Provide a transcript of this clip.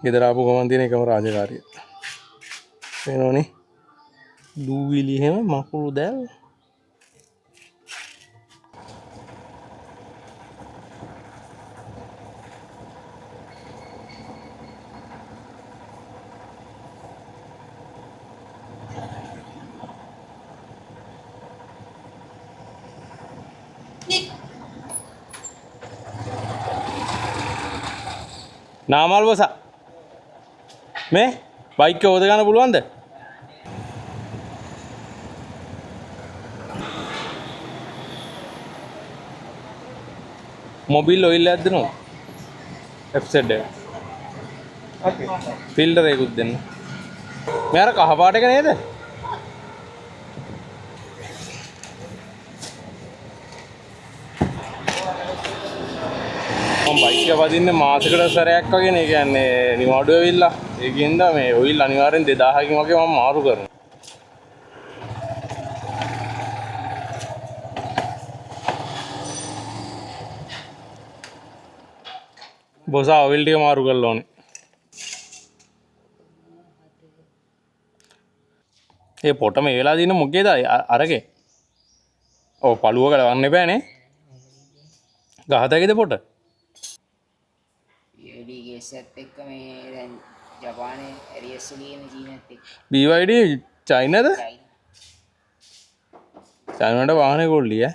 ගෙදර ආපු ගමන් තියෙන එකම රාජකාරිය. වෙනෝනේ. දූවිලි එහෙම මකුළු දැල්. නාමල් බස මේ බයික් එක ඕද ගන්න පුළුවන්ද? මොබිල් ඔයිල් එකක් දෙනවා. FZ එක. ඕකේ. ෆිල්ටර් එකකුත් දෙන්න. මේ අර කහ පාට එක නේද? මම බයික් එක වදින්නේ මාසෙකට සැරයක් වගේ නේ. කියන්නේ නිවාඩු වෙවිලා. ඒකින්ද මේ ඔයිල් අනිවාර්යෙන් 2000කින් වගේ මම මාරු කරනවා. බොසා ඔයිල් ටික මාරු කරලා ඕනේ. ඒ පොට මේ වෙලා දින මොකේද අරගේ? ඔව් පළුව ගලවන්න එපානේ. ගහතකේද පොට? BYD ගේසත් එක්ක මේ දැන් ජපානයේ ඇරියස් කියන චීනත් එක්ක. BYD චයිනද? චයිනාට වාහනේ කොල්ලි ඈ.